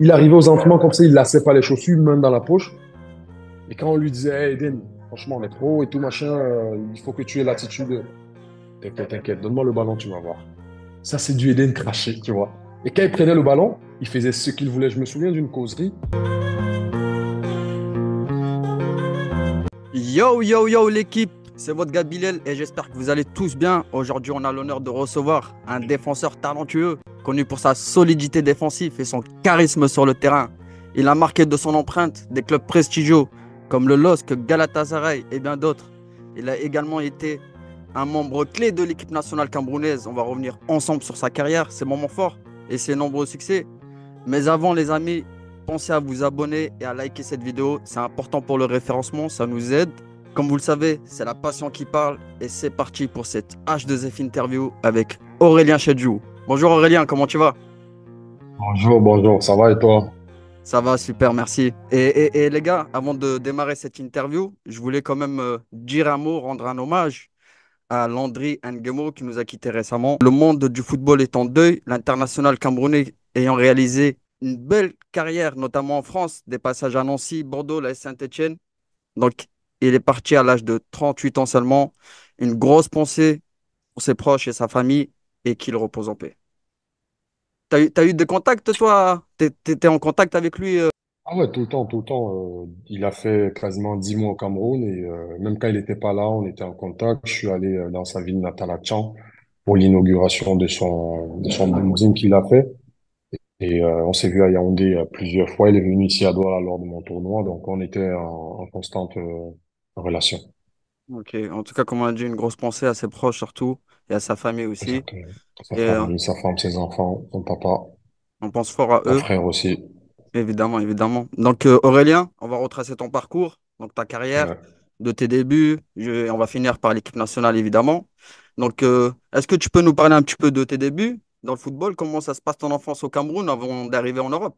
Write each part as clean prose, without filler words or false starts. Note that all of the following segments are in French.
Il arrivait aux entraînements comme ça, il lassait pas les chaussures, main dans la poche. Et quand on lui disait, hey Eden, franchement, on est pro et tout machin, il faut que tu aies l'attitude. T'inquiète, t'inquiète, donne-moi le ballon, tu vas voir. Ça, c'est du Eden craché, tu vois. Et quand il prenait le ballon, il faisait ce qu'il voulait. Je me souviens d'une causerie. Yo yo yo l'équipe, c'est votre gars Bilal et j'espère que vous allez tous bien. Aujourd'hui on a l'honneur de recevoir un défenseur talentueux, connu pour sa solidité défensive et son charisme sur le terrain. Il a marqué de son empreinte des clubs prestigieux comme le LOSC, Galatasaray et bien d'autres. Il a également été un membre clé de l'équipe nationale camerounaise. On va revenir ensemble sur sa carrière, ses moments forts et ses nombreux succès. Mais avant les amis, pensez à vous abonner et à liker cette vidéo. C'est important pour le référencement, ça nous aide. Comme vous le savez, c'est la passion qui parle et c'est parti pour cette H2F interview avec Aurélien Chedjou. Bonjour Aurélien, comment tu vas? Bonjour, bonjour, ça va et toi? Ça va, super, merci. Et les gars, avant de démarrer cette interview, je voulais quand même dire un mot, rendre un hommage à Landry Nguemo qui nous a quittés récemment. Le monde du football est en deuil, l'international camerounais ayant réalisé une belle carrière, notamment en France, des passages à Nancy, Bordeaux, la Saint-Étienne. Donc, il est parti à l'âge de 38 ans seulement. Une grosse pensée pour ses proches et sa famille et qu'il repose en paix. T'as eu des contacts, toi? T'étais en contact avec lui? Ah ouais, tout le temps, tout le temps. Il a fait quasiment 10 mois au Cameroun et même quand il n'était pas là, on était en contact. Je suis allé dans sa ville natale à Tchang pour l'inauguration de son building qu'il a fait. Et on s'est vu à Yaoundé plusieurs fois. Il est venu ici à Douala lors de mon tournoi, donc on était en constante relation. Ok, en tout cas, comme on a dit, une grosse pensée à ses proches surtout et à sa famille aussi. Exactement. Sa Et famille, sa femme, ses enfants, son papa, on pense fort à son eux. frère aussi. Évidemment, évidemment. Donc, Aurélien, on va retracer ton parcours, donc ta carrière, Ouais. de tes débuts. On va finir par l'équipe nationale, évidemment. Donc, est-ce que tu peux nous parler un petit peu de tes débuts dans le football? Comment ça se passe ton enfance au Cameroun avant d'arriver en Europe?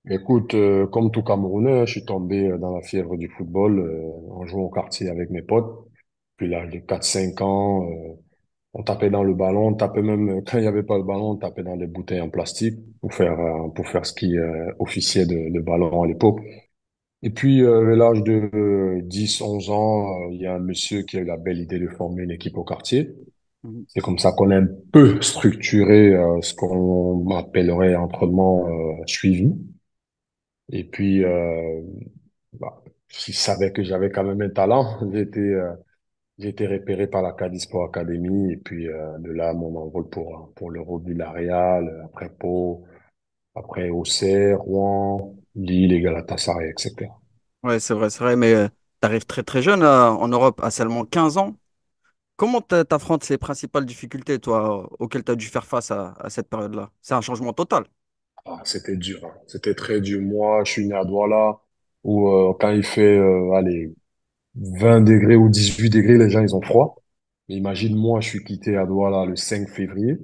Écoute, comme tout Camerounais, je suis tombé dans la fièvre du football en jouant au quartier avec mes potes. Puis l'âge de 4 5 ans, on tapait dans le ballon, on tapait même, quand il n'y avait pas le ballon, on tapait dans des bouteilles en plastique pour faire ce qui officiait de ballon à l'époque. Et puis, à l'âge de 10 11 ans, il y a un monsieur qui a eu la belle idée de former une équipe au quartier. Mhm. C'est comme ça qu'on a un peu structuré ce qu'on appellerait entraînement suivi. Et puis, bah, je savais que j'avais quand même un talent. J'ai été repéré par la Cadi Sport Academy. Et puis, de là, mon envol pour l'Euro de Villarreal, après Pau, après Auxerre, Rouen, Lille et Galatasaray, etc. Ouais, c'est vrai, mais tu arrives très très jeune en Europe, à seulement 15 ans. Comment t'affrontes les principales difficultés, toi, auxquelles tu as dû faire face à cette période-là? C'est un changement total. Ah, c'était dur, hein. C'était très dur. Moi, je suis né à Douala, où quand il fait, allez, 20 degrés ou 18 degrés, les gens, ils ont froid. Mais imagine, moi, je suis quitté à Douala le 5 février,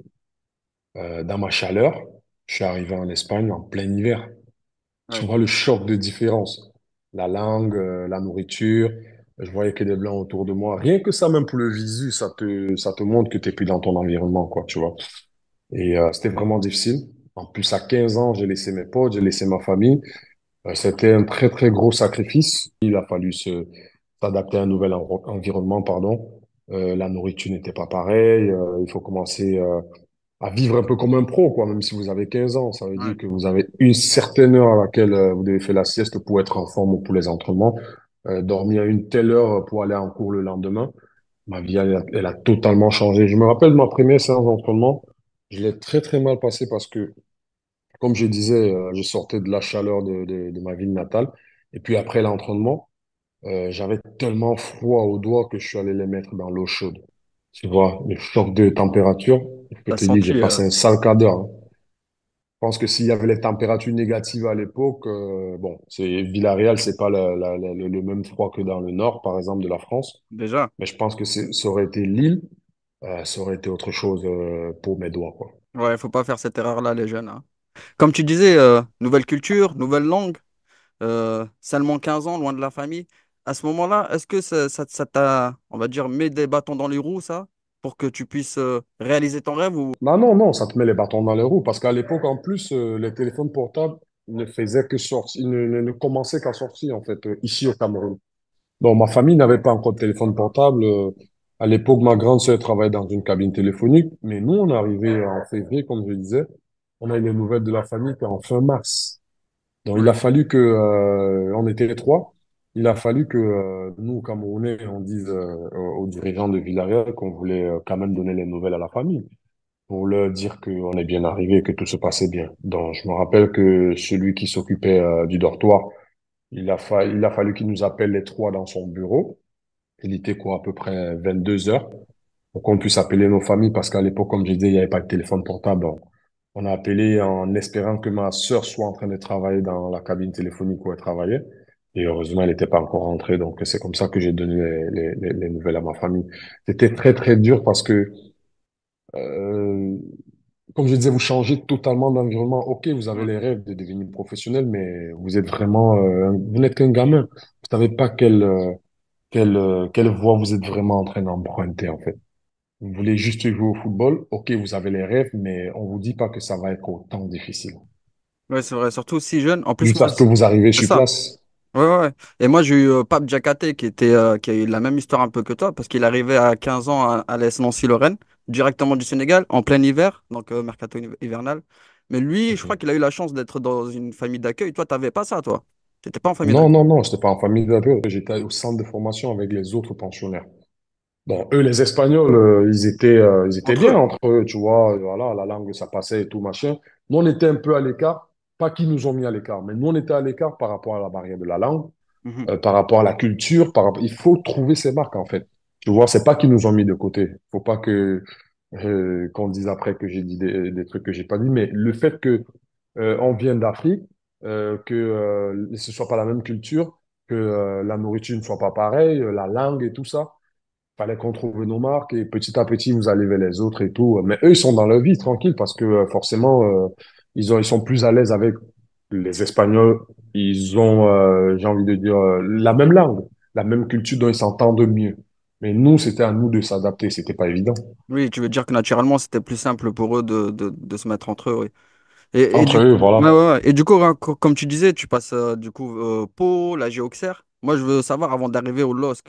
dans ma chaleur. Je suis arrivé en Espagne en plein hiver. Tu Ouais. vois le choc de différence. La langue, la nourriture. Je voyais que des blancs autour de moi. Rien que ça, même pour le visu, ça te montre que t'es plus dans ton environnement, quoi, tu vois. Et c'était vraiment difficile. En plus, à 15 ans, j'ai laissé mes potes, j'ai laissé ma famille. C'était un très, très gros sacrifice. Il a fallu s'adapter à un nouvel environnement, pardon. La nourriture n'était pas pareille. Il faut commencer à vivre un peu comme un pro, quoi, même si vous avez 15 ans. Ça veut Ouais. dire que vous avez une certaine heure à laquelle vous devez faire la sieste pour être en forme ou pour les entraînements. Dormir à une telle heure pour aller en cours le lendemain. Ma vie, elle a totalement changé. Je me rappelle de ma première séance d'entraînement. Je l'ai très, très mal passé parce que comme je disais, je sortais de la chaleur de ma ville natale. Et puis après l'entraînement, j'avais tellement froid aux doigts que je suis allé les mettre dans l'eau chaude. Tu vois, le choc de température, je peux T'as te dire, j'ai senti, passé un sale quart d'heure, hein. Je pense que s'il y avait les températures négatives à l'époque, bon, c'est Villarreal, c'est pas le même froid que dans le nord, par exemple, de la France. déjà. Mais je pense que ça aurait été Lille, ça aurait été autre chose pour mes doigts, quoi. Ouais, faut pas faire cette erreur-là, les jeunes, hein. Comme tu disais, nouvelle culture, nouvelle langue, seulement 15 ans, loin de la famille. À ce moment-là, est-ce que ça t'a, on va dire, mis des bâtons dans les roues, ça, pour que tu puisses réaliser ton rêve ou... Non, non, non, ça te met les bâtons dans les roues parce qu'à l'époque, en plus, les téléphones portables, ne faisait que sortir, ne commençait qu'à sortir, en fait, ici au Cameroun. Donc, ma famille n'avait pas encore de téléphone portable. À l'époque, ma grande sœur travaillait dans une cabine téléphonique, mais nous, on est arrivé en février, comme je disais. On a eu les nouvelles de la famille qu'en fin mars. Donc, il a Oui. fallu que, on était trois. Il a fallu que nous, Camerounais, on dise aux dirigeants de Villarreal qu'on voulait quand même donner les nouvelles à la famille pour leur dire qu'on est bien arrivé, que tout se passait bien. Donc, je me rappelle que celui qui s'occupait du dortoir, il a fallu qu'il nous appelle les trois dans son bureau. Il était quoi, à peu près 22 heures pour qu'on puisse appeler nos familles parce qu'à l'époque, comme je disais, il n'y avait pas de téléphone portable. Donc, on a appelé en espérant que ma sœur soit en train de travailler dans la cabine téléphonique où elle travaillait. Et heureusement, elle n'était pas encore rentrée. Donc, c'est comme ça que j'ai donné les nouvelles à ma famille. C'était très, très dur parce que, euh, comme je disais, vous changez totalement d'environnement. OK, vous avez Ouais. les rêves de devenir professionnel, mais vous êtes vraiment, vous n'êtes qu'un gamin. Vous savez pas quelle voie vous êtes vraiment en train d'emprunter, en fait. Vous voulez juste jouer au football, ok, vous avez les rêves, mais on vous dit pas que ça va être autant difficile. Ouais, c'est vrai, surtout si jeune. En plus, moi, Jusqu'à ce que vous arrivez c'est sur ça. place. Ouais, ouais, ouais. Et moi, j'ai eu Pape Diakhaté qui a eu la même histoire un peu que toi, parce qu'il arrivait à 15 ans à l'AS Nancy-Lorraine, directement du Sénégal, en plein hiver, donc mercato hivernal. Mais lui, je crois Mhm. qu'il a eu la chance d'être dans une famille d'accueil. Toi, t'avais pas ça, toi. T'étais pas en famille Non, d'accueil. non, non, j'étais pas en famille d'accueil, j'étais au centre de formation avec les autres pensionnaires. Bon, eux, les Espagnols, ils étaient Entre bien eux. entre eux, tu vois, voilà, la langue, ça passait et tout, machin. Nous, on était un peu à l'écart, pas qu'ils nous ont mis à l'écart, mais nous, on était à l'écart par rapport à la barrière de la langue, Mhm. par rapport à la culture, il faut trouver ses marques, en fait. Tu vois, c'est pas qu'ils nous ont mis de côté. Faut pas qu'on dise après que j'ai dit des trucs que j'ai pas dit, mais le fait que on vient d'Afrique, que ce soit pas la même culture, que la nourriture ne soit pas pareille, la langue et tout ça, fallait qu'on trouve nos marques et petit à petit vous allez vers les autres et tout. Mais eux ils sont dans leur vie tranquille parce que forcément ils sont plus à l'aise avec les Espagnols. Ils ont, j'ai envie de dire, la même langue, la même culture dont ils s'entendent mieux. Mais nous, c'était à nous de s'adapter, c'était pas évident. Oui, tu veux dire que naturellement, c'était plus simple pour eux de se mettre entre eux, oui. Et Entre du eux, coup, ouais, voilà. ouais, ouais. Et du coup, hein, comme tu disais, tu passes du coup Pau, la Géoxer. Moi, je veux savoir avant d'arriver au LOSC,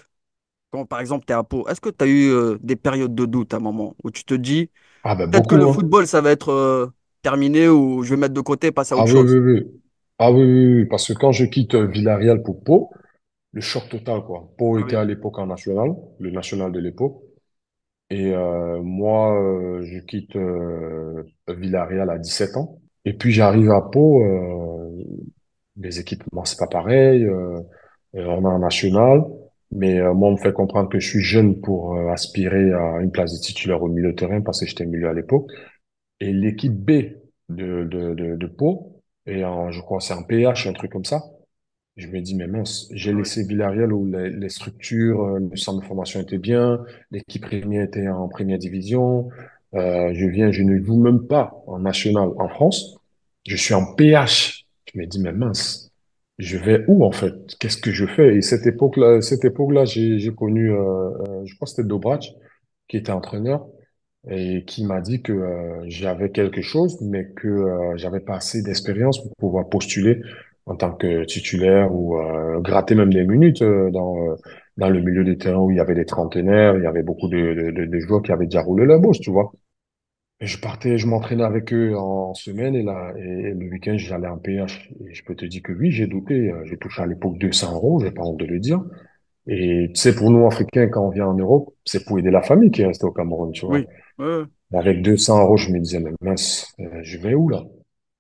quand par exemple tu es à Pau, est-ce que tu as eu des périodes de doute à un moment où tu te dis Ah ben peut-être que beaucoup, le hein. football ça va être terminé ou je vais mettre de côté, passer à Ah autre oui, chose? oui, oui. Ah oui, oui, oui, parce que quand je quitte Villarreal pour Pau, le choc total, quoi. Pau Ah était oui. à l'époque en national, le national de l'époque. Et moi, je quitte Villarreal à 17 ans. Et puis j'arrive à Pau, les équipements, c'est pas pareil. On a un national, mais moi, on me fait comprendre que je suis jeune pour aspirer à une place de titulaire au milieu de terrain parce que j'étais milieu à l'époque. Et l'équipe B de Pau, je crois que c'est en PH, un truc comme ça. Je me dis, mais mince, j'ai Ah oui. laissé Villarreal où les structures, le centre de formation était bien, l'équipe première était en première division. Je ne joue même pas en national en France. Je suis en PH. Je me dis, mais mince, je vais où en fait? Qu'est-ce que je fais? Et cette époque-là, j'ai connu, je crois que c'était Dobrac qui était entraîneur et qui m'a dit que j'avais quelque chose, mais que j'avais pas assez d'expérience pour pouvoir postuler en tant que titulaire ou gratter même des minutes dans le milieu des terrains où il y avait des trentenaires, il y avait beaucoup de joueurs qui avaient déjà roulé leur bosse, tu vois. Et je partais, je m'entraînais avec eux en semaine et le week-end, j'allais en PH. Et je peux te dire que oui, j'ai douté. J'ai touché à l'époque 200 euros, j'ai pas honte de le dire. Et tu sais, pour nous, Africains, quand on vient en Europe, c'est pour aider la famille qui est restée au Cameroun, tu vois. Oui. Ouais, ouais. Avec 200 euros, je me disais, mais mince, je vais où là?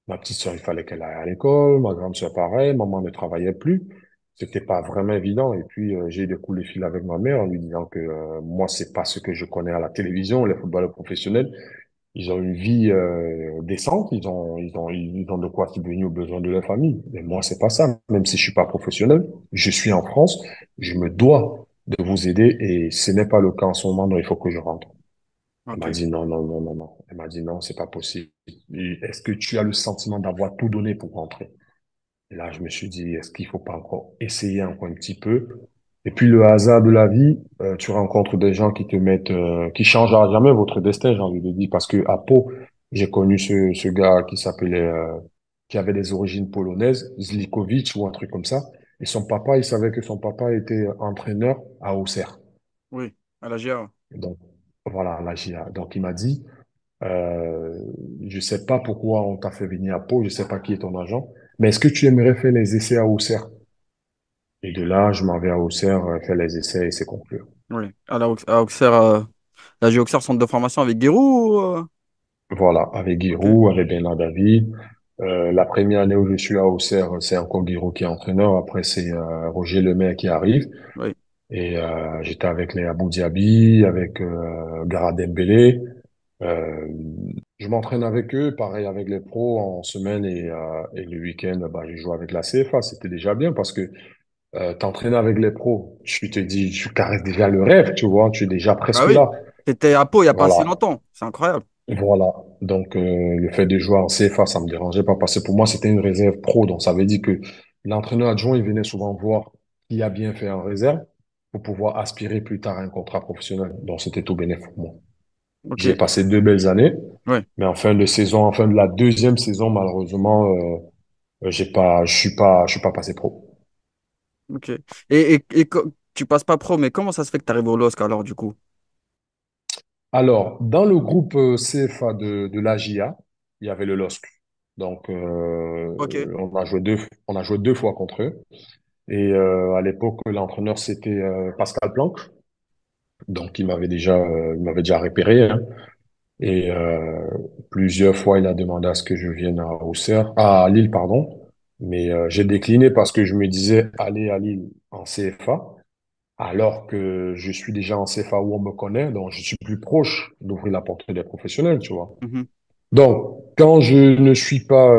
Ma petite sœur, il fallait qu'elle aille à l'école, ma grande sœur pareil, maman ne travaillait plus. C'était pas vraiment évident. Et puis, j'ai eu des coups de fil avec ma mère en lui disant que moi, c'est pas ce que je connais à la télévision, les footballeurs professionnels. Ils ont une vie décente, ils ont de quoi subvenir aux besoins de leur famille. Mais moi, c'est pas ça. Même si je suis pas professionnel, je suis en France, je me dois de vous aider et ce n'est pas le cas en ce moment, donc il faut que je rentre. Elle Ok. m'a dit non, non, non, non, non. Elle m'a dit non, c'est pas possible. Est-ce que tu as le sentiment d'avoir tout donné pour rentrer? Et là, je me suis dit, est-ce qu'il faut pas encore essayer encore un petit peu? Et puis le hasard de la vie, tu rencontres des gens qui te mettent, qui changent à jamais votre destin, j'ai envie de dire, parce que à Pau, j'ai connu ce gars qui avait des origines polonaises, Zlikovic ou un truc comme ça. Et son papa, il savait que son papa était entraîneur à Auxerre. Oui, à la GA. Donc, voilà, la GIA. Donc, il m'a dit, euh, je sais pas pourquoi on t'a fait venir à Pau, je sais pas qui est ton agent, mais est-ce que tu aimerais faire les essais à Auxerre? Et de là, je m'en vais à Auxerre, faire les essais et c'est conclu. Oui, à Auxerre, la G Auxerre, centre de formation avec Giroud. Voilà, avec Ok, Giroud, avec Bernard David. La première année où je suis à Auxerre, c'est encore Giroud qui est entraîneur. Après, c'est Roger Lemaire qui arrive. oui, Et j'étais avec les Abou Diaby, avec Gara Dembélé. Euh, je m'entraîne avec eux, pareil avec les pros en semaine et le week-end, bah, je joue avec la CFA. C'était déjà bien parce que t'entraînes avec les pros. Tu te dis, tu caresses déjà le rêve, tu vois, tu es déjà bah presque oui. là. T'étais à Pau il n'y a pas si Voilà. longtemps. C'est incroyable. Voilà. Donc, le fait de jouer en CFA, ça me dérangeait pas parce que pour moi, c'était une réserve pro. Donc, ça veut dire que l'entraîneur adjoint, il venait souvent voir qui a bien fait en réserve pour pouvoir aspirer plus tard à un contrat professionnel. Donc, c'était tout bénéfice pour moi. Ok, J'y ai passé 2 belles années, ouais, mais en fin de saison, en fin de la deuxième saison, malheureusement, je suis pas passé pro. ok. Tu passes pas pro, mais comment ça se fait que tu arrives au LOSC alors du coup? Alors, dans le groupe CFA de l'AJA, il y avait le LOSC. Donc, Ok, on a joué 2 fois contre eux. Et à l'époque, l'entraîneur, c'était Pascal Planck. Donc, il m'avait déjà repéré. Hein. Et plusieurs fois, il a demandé à ce que je vienne à Lille, pardon. Mais j'ai décliné parce que je me disais aller à Lille en CFA, alors que je suis déjà en CFA où on me connaît, donc je suis plus proche d'ouvrir la porte des professionnels, tu vois. mhm, Donc, quand je ne suis pas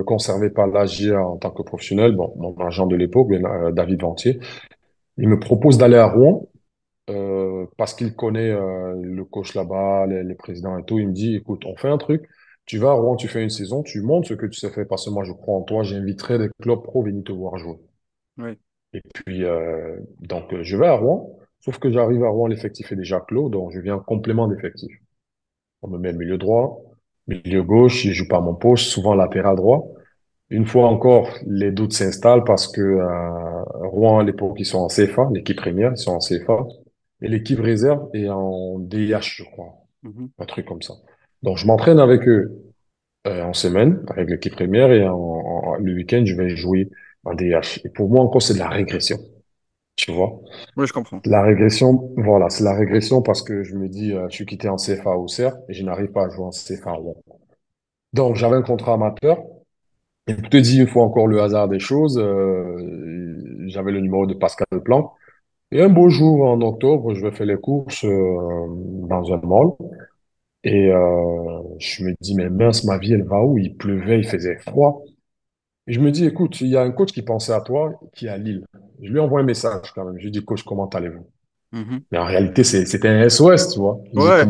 conservé par l'AGIA en tant que professionnel, bon, mon agent de l'époque, David Ventier, il me propose d'aller à Rouen parce qu'il connaît le coach là-bas, les présidents et tout. Il me dit, écoute, on fait un truc. Tu vas à Rouen, tu fais une saison, tu montres ce que tu sais faire parce que moi, je crois en toi. J'inviterai des clubs pro venir te voir jouer. oui, Et puis, je vais à Rouen. Sauf que j'arrive à Rouen, l'effectif est déjà clos, donc je viens en complément d'effectif. On me met milieu droit, milieu gauche, je joue pas à mon poste, souvent latéral droit. Une fois encore, les doutes s'installent parce que Rouen, à l'époque, ils sont en CFA, l'équipe première, ils sont en CFA. Et l'équipe réserve est en DIH, je crois. mhm, Un truc comme ça. Donc, je m'entraîne avec eux en semaine, avec l'équipe première, et le week-end, je vais jouer en DIH. Et pour moi, encore, c'est de la régression, tu vois. oui, je comprends. La régression, voilà, c'est la régression parce que je me dis, je suis quitté en CFA au CER et je n'arrive pas à jouer en CFA à Rouen. Donc, j'avais un contrat amateur. Et pour te dire une fois encore le hasard des choses, j'avais le numéro de Pascal Planck. Et un beau jour, en octobre, je vais faire les courses dans un mall. Et je me dis, mais mince, ma vie, elle va où? Il pleuvait, il faisait froid. Et je me dis, écoute, il y a un coach qui pensait à toi, qui est à Lille. Je lui envoie un message quand même. Je lui dis, coach, comment allez-vous? Mhm. Mais en réalité, c'était un SOS, tu vois. Je lui dis, Ouais,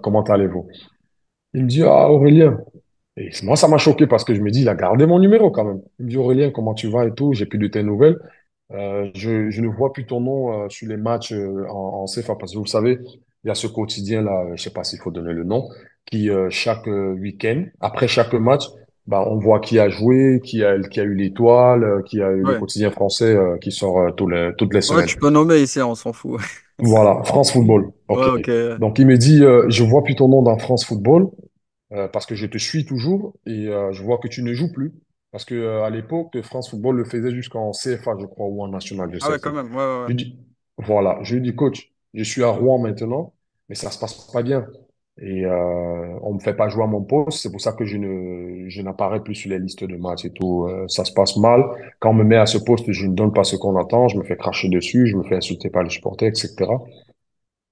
comment allez-vous? Il me dit, ah, Aurélien. Et moi, ça m'a choqué parce que je me dis, il a gardé mon numéro quand même. Il me dit, Aurélien, comment tu vas et tout? J'ai plus de tes nouvelles. Je ne vois plus ton nom sur les matchs en CFA parce que vous savez, il y a ce quotidien-là, je sais pas s'il faut donner le nom, qui chaque week-end, après chaque match, bah, on voit qui a joué, qui a eu l'étoile, qui a eu le ouais, quotidien français qui sort toutes les ouais, semaines. tu peux nommer ici, on s'en fout. Voilà, France Football. Ouais, OK. ok. Donc il me dit, je vois plus ton nom dans France Football parce que je te suis toujours et je vois que tu ne joues plus. Parce que à l'époque, France Football le faisait jusqu'en CFA, je crois, ou en national, je Ah sais ouais, quand plus. même, ouais, ouais, Je ouais. lui dis, voilà, je lui dis, coach, je suis à Rouen maintenant, mais ça se passe pas bien. Et on me fait pas jouer à mon poste, c'est pour ça que je n'apparais plus sur les listes de matchs et tout. Ça se passe mal. Quand on me met à ce poste, je ne donne pas ce qu'on attend, je me fais cracher dessus, je me fais insulter par les supporters, etc.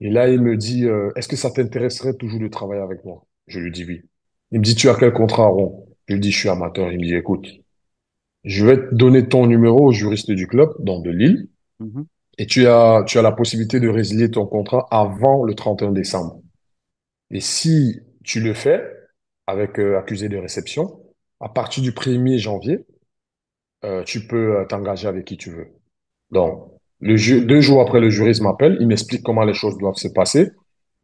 Et là, il me dit, est-ce que ça t'intéresserait toujours de travailler avec moi? Je lui dis oui. Il me dit, tu as quel contrat, Ron? Je lui dis, je suis amateur. Il me dit, écoute, je vais te donner ton numéro au juriste du club, donc de Lille, Mhm. et tu as la possibilité de résilier ton contrat avant le 31 décembre. Et si tu le fais, avec accusé de réception, à partir du 1er janvier, tu peux t'engager avec qui tu veux. Donc, 2 jours après, le juriste m'appelle, il m'explique comment les choses doivent se passer.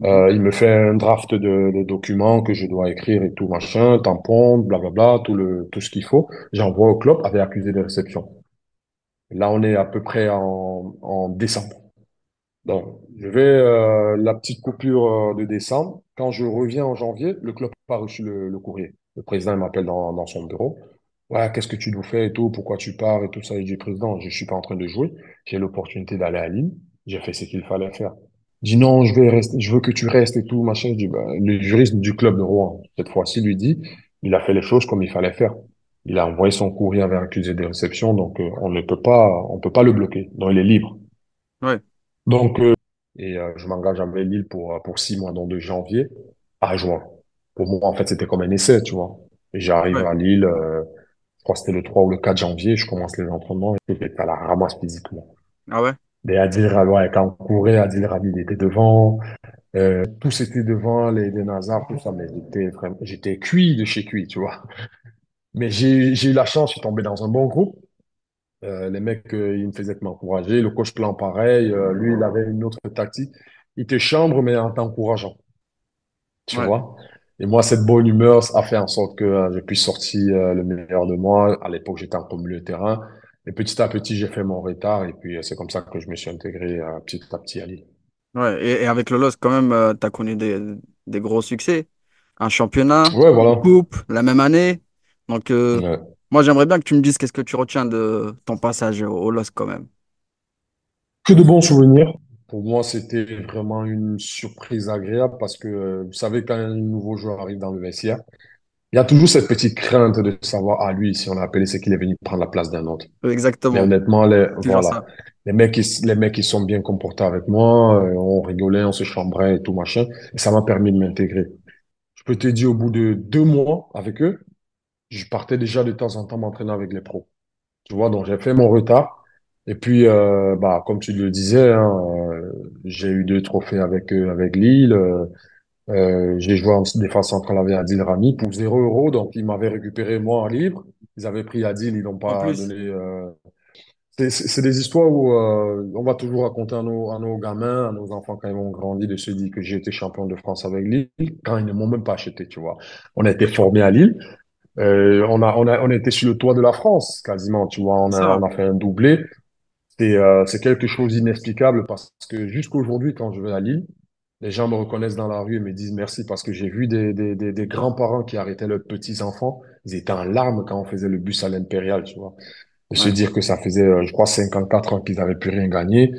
Mhm. Il me fait un draft de documents que je dois écrire et tout, machin, tampon, blablabla, tout ce qu'il faut. J'envoie au club avec accusé de réception. Là, on est à peu près en décembre. Donc, je vais la petite coupure de décembre. Quand je reviens en janvier, le club n'a pas reçu le courrier. Le président il m'appelle dans son bureau. Ouais, qu'est-ce que tu nous fais et tout? Pourquoi tu pars et tout ça? Et je dis, président, je suis pas en train de jouer. J'ai l'opportunité d'aller à Lille. J'ai fait ce qu'il fallait faire. Il dit, non, je vais rester, je veux que tu restes et tout, machin. Je dis, bah, le juriste du club de Rouen, cette fois-ci, lui dit, il a fait les choses comme il fallait faire. Il a envoyé son courrier avec accusé de réception, donc on peut pas le bloquer. Donc il est libre. Ouais, Donc, je m'engage avec Lille pour 6 mois, donc de janvier à juin. Pour moi, en fait, c'était comme un essai, tu vois. Et j'arrive ouais. à Lille, je crois que c'était le 3 ou le 4 janvier, je commence les entraînements et j'étais à la ramasse physiquement. Ah ouais? Mais Adil Rami, ouais, quand on courait, Adil Rami, il était devant, tous étaient devant, les Nazar, tout ça, mais j'étais cuit de chez cuit, tu vois. Mais j'ai eu la chance, je suis tombé dans un bon groupe. Les mecs, ils me faisaient que m'encourager. Le coach plan, pareil. Lui, il avait une autre tactique. Il te chambre, mais en t'encourageant, tu Ouais. vois. Et moi, cette bonne humeur a fait en sorte que je puisse sortir le meilleur de moi. À l'époque, j'étais en milieu de terrain. Et petit à petit, j'ai fait mon retard. Et puis, c'est comme ça que je me suis intégré petit à petit à Lille. Ouais. Et avec le LOSC, quand même, tu as connu des gros succès. Un championnat, Ouais, une voilà. coupe, la même année. Donc, Ouais. moi, j'aimerais bien que tu me dises qu'est-ce que tu retiens de ton passage au LOSC, quand même. Que de bons souvenirs. Pour moi, c'était vraiment une surprise agréable parce que, vous savez, quand un nouveau joueur arrive dans le vestiaire, il y a toujours cette petite crainte de savoir, ah, lui, si on l'a appelé, c'est qu'il est venu prendre la place d'un autre. Mais Exactement. honnêtement, Toujours voilà. ça. Les mecs, ils sont bien comportés avec moi, on rigolait, on se chambrait et tout, machin. Et ça m'a permis de m'intégrer. Je peux te dire, au bout de 2 mois avec eux, je partais déjà de temps en temps m'entraîner avec les pros. Tu vois, donc j'ai fait mon retard. Et puis, bah, comme tu le disais, hein, j'ai eu 2 trophées avec eux, avec Lille. J'ai joué en défense centrale avec Adil Rami pour 0 €. Donc, ils m'avaient récupéré moi en libre. Ils avaient pris Adil, ils n'ont En pas plus, donné. C'est des histoires où on va toujours raconter à nos gamins, à nos enfants quand ils vont grandir, de se dire que j'ai été champion de France avec Lille, quand ils ne m'ont même pas acheté, tu vois. On a été formés à Lille. On a été sur le toit de la France, quasiment, tu vois. c'est ça. On a fait un doublé. C'est quelque chose d'inexplicable parce que jusqu'aujourd'hui, quand je vais à Lille, les gens me reconnaissent dans la rue et me disent merci parce que j'ai vu des grands-parents qui arrêtaient leurs petits-enfants. Ils étaient en larmes quand on faisait le bus à l'Impérial, tu vois. De se Ouais. dire que ça faisait, je crois, 54 ans qu'ils n'avaient plus rien gagné.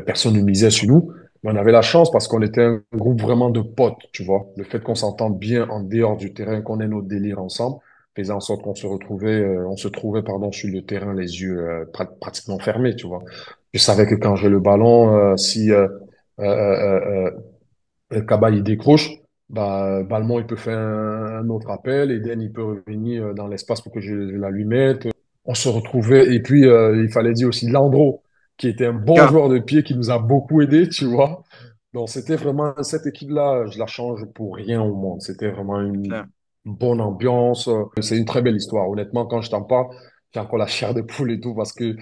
Personne ne misait sur nous. Mais on avait la chance parce qu'on était un groupe vraiment de potes, tu vois. Le fait qu'on s'entende bien en dehors du terrain, qu'on ait nos délires ensemble, faisait en sorte on se trouvait, pardon, sur le terrain, les yeux pratiquement fermés, tu vois. Je savais que quand j'ai le ballon, si euh, euh, Kaba il décroche, bah Balmont il peut faire un autre appel, Eden il peut revenir dans l'espace pour que je la lui mette. On se retrouvait et puis il fallait dire aussi Landreau qui était un bon Car, joueur de pied qui nous a beaucoup aidé, tu vois. Donc c'était vraiment cette équipe-là, je la change pour rien au monde. C'était vraiment c'est une clair. bonne ambiance. C'est une très belle histoire. Honnêtement, quand je t'en parle, j'ai encore la chair de poule et tout parce que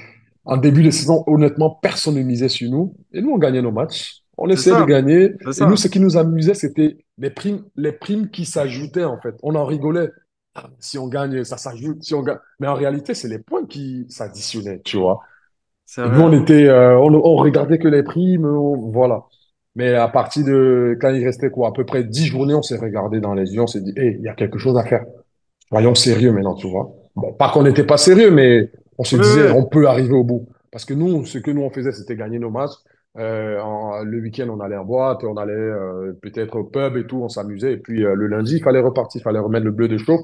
en début de saison, honnêtement, personne ne misait sur nous et nous on gagnait nos matchs. On C'est essayait de ça. gagner C'est et nous, ça. ce qui nous amusait, c'était les primes qui s'ajoutaient, en fait. On en rigolait. Ah, si on gagne, ça s'ajoute. Si on gagne. Mais en réalité, c'est les points qui s'additionnaient, tu vois. C'est Et nous, vrai. on regardait que les primes, voilà. Mais à partir de, quand il restait quoi, à peu près 10 journées, on s'est regardé dans les yeux, on s'est dit, il y a quelque chose à faire. Soyons sérieux maintenant, tu vois. Bon, pas qu'on n'était pas sérieux, mais on se Oui, disait, oui, on peut arriver au bout. Parce que nous, ce que nous on faisait, c'était gagner nos matchs. Le week-end, on allait en boîte, on allait peut-être au pub et tout, on s'amusait. Et puis le lundi, il fallait repartir, il fallait remettre le bleu de chauffe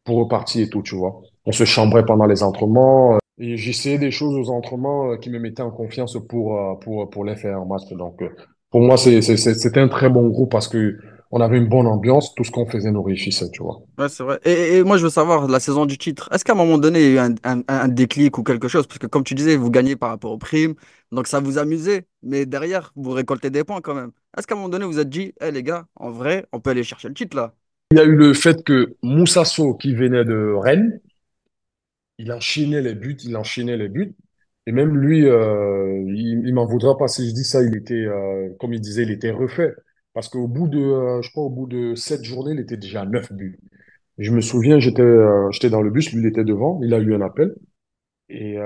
pour repartir et tout, tu vois. On se chambrait pendant les entraînements. Et j'essayais des choses aux entraînements qui me mettaient en confiance pour les faire en match. Donc, pour moi, c'était un très bon groupe parce que on avait une bonne ambiance. Tout ce qu'on faisait nous réussissait, tu vois. ouais, c'est vrai. Et moi, je veux savoir, la saison du titre, est-ce qu'à un moment donné, il y a eu un déclic ou quelque chose? Parce que comme tu disais, vous gagnez par rapport aux primes, donc ça vous amusait, mais derrière, vous récoltez des points quand même. Est-ce qu'à un moment donné, vous vous êtes dit, hé les gars, en vrai, on peut aller chercher le titre là? Il y a eu le fait que Moussa Sow, qui venait de Rennes, il enchaînait les buts. Et même lui, il m'en voudra pas si je dis ça, comme il disait, il était refait. Parce qu'au bout de, je crois, au bout de 7 journées, il était déjà à 9 buts. Je me souviens, j'étais dans le bus, lui, il était devant, il a eu un appel. Et